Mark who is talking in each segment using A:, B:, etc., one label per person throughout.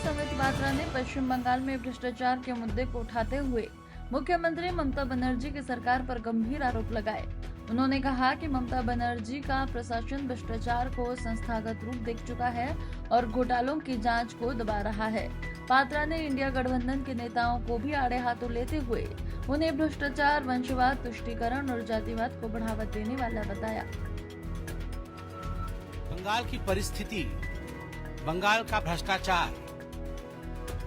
A: समित पात्रा ने पश्चिम बंगाल में भ्रष्टाचार के मुद्दे को उठाते हुए मुख्यमंत्री ममता बनर्जी की सरकार पर गंभीर आरोप लगाए। उन्होंने कहा कि ममता बनर्जी का प्रशासन भ्रष्टाचार को संस्थागत रूप दे चुका है और घोटालों की जांच को दबा रहा है। पात्रा ने इंडिया गठबंधन के नेताओं को भी आड़े हाथों लेते हुए उन्हें भ्रष्टाचार, वंशवाद, तुष्टीकरण और जातिवाद को बढ़ावा देने वाला बताया।
B: बंगाल की परिस्थिति, बंगाल का भ्रष्टाचार,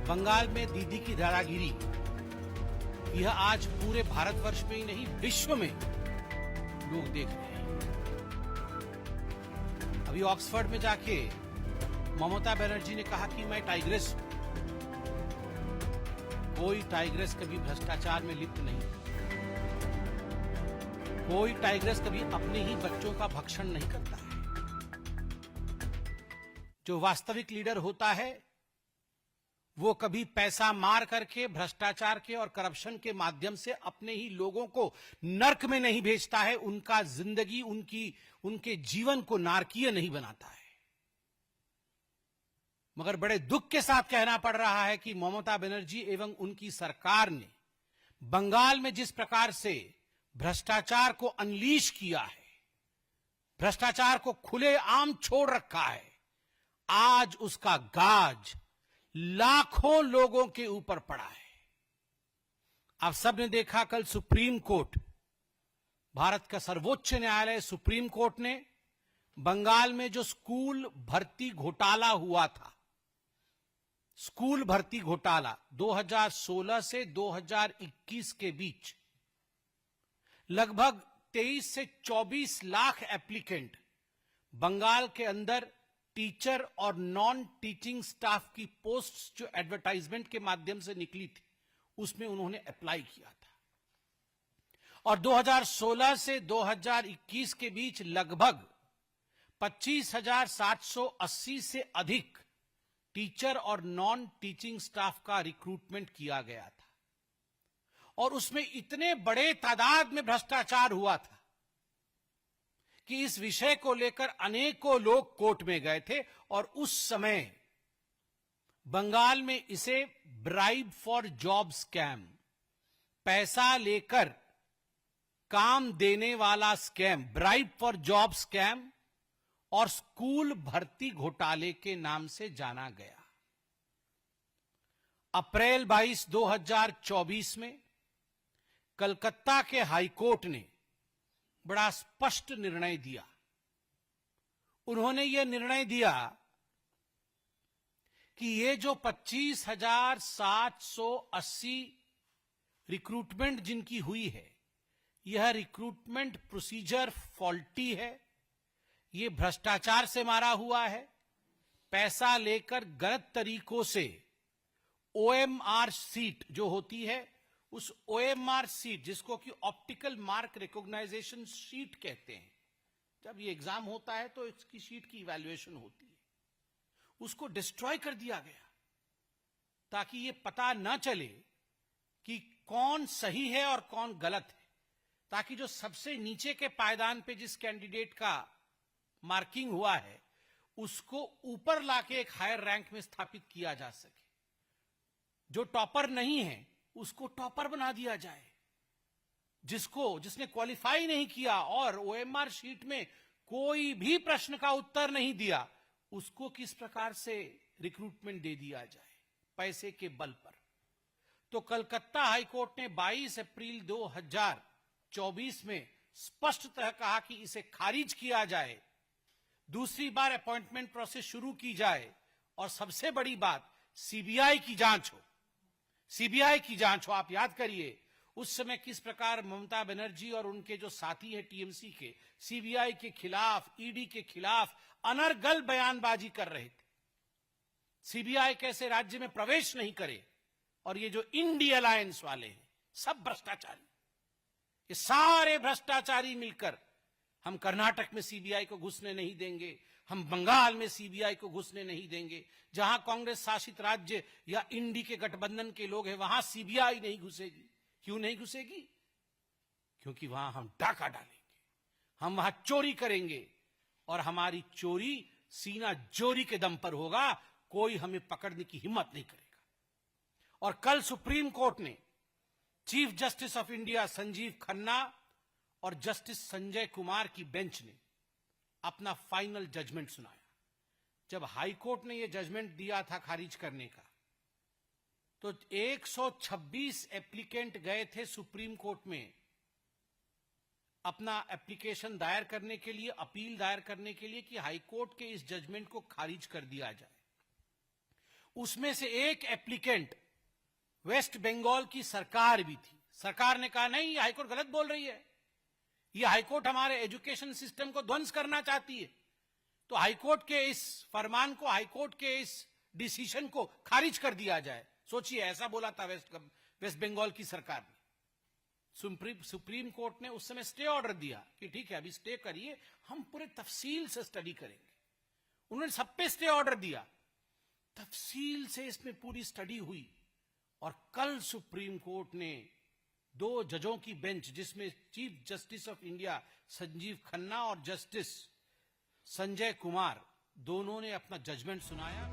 B: बंगाल में दीदी की दादागिरी, यह आज पूरे भारतवर्ष में ही नहीं विश्व में लोग देख रहे हैं। अभी ऑक्सफोर्ड में जाके ममता बनर्जी ने कहा कि मैं टाइग्रेस हूं। कोई टाइग्रेस कभी भ्रष्टाचार में लिप्त नहीं, कोई टाइग्रेस कभी अपने ही बच्चों का भक्षण नहीं करता है। जो वास्तविक लीडर होता है वो कभी पैसा मार करके भ्रष्टाचार के और करप्शन के माध्यम से अपने ही लोगों को नर्क में नहीं भेजता है, उनका जिंदगी, उनके जीवन को नारकीय नहीं बनाता है। मगर बड़े दुख के साथ कहना पड़ रहा है कि ममता बनर्जी एवं उनकी सरकार ने बंगाल में जिस प्रकार से भ्रष्टाचार को अनलीश किया है, भ्रष्टाचार को खुलेआम छोड़ रखा है, आज उसका गाज लाखों लोगों के ऊपर पड़ा है। आप सबने देखा कल सुप्रीम कोर्ट, भारत का सर्वोच्च न्यायालय सुप्रीम कोर्ट ने बंगाल में जो स्कूल भर्ती घोटाला हुआ था, स्कूल भर्ती घोटाला 2016 से 2021 के बीच लगभग 23 से 24 लाख एप्लीकेंट बंगाल के अंदर टीचर और नॉन टीचिंग स्टाफ की पोस्ट्स जो एडवर्टाइजमेंट के माध्यम से निकली थी उसमें उन्होंने अप्लाई किया था। और 2016 से 2021 के बीच लगभग 25,780 से अधिक टीचर और नॉन टीचिंग स्टाफ का रिक्रूटमेंट किया गया था। और उसमें इतने बड़े तादाद में भ्रष्टाचार हुआ था कि इस विषय को लेकर अनेकों लोग कोर्ट में गए थे और उस समय बंगाल में इसे ब्राइब फॉर जॉब स्कैम, पैसा लेकर काम देने वाला scam, bribe for job scam और स्कूल भर्ती घोटाले के नाम से जाना गया। अप्रैल 22, 2024 में कलकत्ता के हाईकोर्ट ने बड़ा स्पष्ट निर्णय दिया। उन्होंने यह निर्णय दिया कि ये जो 25,780 रिक्रूटमेंट जिनकी हुई है, यह रिक्रूटमेंट प्रोसीजर फॉल्टी है, ये भ्रष्टाचार से मारा हुआ है, पैसा लेकर गलत तरीकों से ओएमआर सीट जो होती है, उस ओएमआर सीट जिसको कि ऑप्टिकल मार्क रिकॉग्नाइजेशन शीट कहते हैं, जब ये एग्जाम होता है तो इसकी शीट की इवैल्यूएशन होती है, उसको डिस्ट्रॉय कर दिया गया ताकि ये पता ना चले कि कौन सही है और कौन गलत है, ताकि जो सबसे नीचे के पायदान पे जिस कैंडिडेट का मार्किंग हुआ है उसको ऊपर लाके एक हायर रैंक में स्थापित किया जा सके, जो टॉपर नहीं है उसको टॉपर बना दिया जाए, जिसने क्वालिफाई नहीं किया और ओएमआर शीट में कोई भी प्रश्न का उत्तर नहीं दिया, उसको किस प्रकार से रिक्रूटमेंट दे दिया जाए पैसे के बल पर। तो कलकत्ता हाईकोर्ट ने 22 अप्रैल 2024 में स्पष्टतः कहा कि इसे खारिज किया जाए, दूसरी बार अपॉइंटमेंट प्रोसेस शुरू की जाए और सबसे बड़ी बात सीबीआई की जांच हो, सीबीआई की जांच हो। आप याद करिए उस समय किस प्रकार ममता बनर्जी और उनके जो साथी हैं टीएमसी के सीबीआई के खिलाफ, ईडी के खिलाफ अनर्गल बयानबाजी कर रहे थे। सीबीआई कैसे राज्य में प्रवेश नहीं करे, और ये जो इंडी अलायंस वाले हैं सब भ्रष्टाचारी, ये सारे भ्रष्टाचारी मिलकर हम कर्नाटक में सीबीआई को घुसने नहीं देंगे, हम बंगाल में सीबीआई को घुसने नहीं देंगे, जहां कांग्रेस शासित राज्य या इंडी के गठबंधन के लोग हैं वहां सीबीआई नहीं घुसेगी। क्यों नहीं घुसेगी? क्योंकि वहां हम डाका डालेंगे, हम वहां चोरी करेंगे और हमारी चोरी सीना जोरी के दम पर होगा, कोई हमें पकड़ने की हिम्मत नहीं करेगा। और कल सुप्रीम कोर्ट ने chief justice of India Sanjeev Khanna और जस्टिस संजय कुमार की बेंच ने अपना फाइनल जजमेंट सुनाया। जब हाई कोर्ट ने यह जजमेंट दिया था खारिज करने का, तो 126 एप्लीकेंट गए थे सुप्रीम कोर्ट में अपना एप्लीकेशन दायर करने के लिए, अपील दायर करने के लिए कि हाई कोर्ट के इस जजमेंट को खारिज कर दिया जाए। उसमें से एक एप्लीकेंट वेस्ट बंगाल की सरकार भी थी। सरकार ने कहा नहीं, ये हाईकोर्ट गलत बोल रही है, ये हाईकोर्ट हमारे एजुकेशन सिस्टम को ध्वंस करना चाहती है, तो हाईकोर्ट के इस फरमान को, हाईकोर्ट के इस डिसीजन को खारिज कर दिया जाए। सोचिए, ऐसा बोला था वेस्ट बंगाल की सरकार ने। सुप्रीम कोर्ट ने उस समय स्टे ऑर्डर दिया कि ठीक है, अभी स्टे करिए, हम पूरे तफसील से स्टडी करेंगे। उन्होंने सब पे स्टे ऑर्डर दिया, तफसील से इसमें पूरी स्टडी हुई, और कल सुप्रीम कोर्ट ने 2 जजों की बेंच, जिसमें chief justice of India Sanjeev Khanna और जस्टिस संजय कुमार, दोनों ने अपना जजमेंट सुनाया।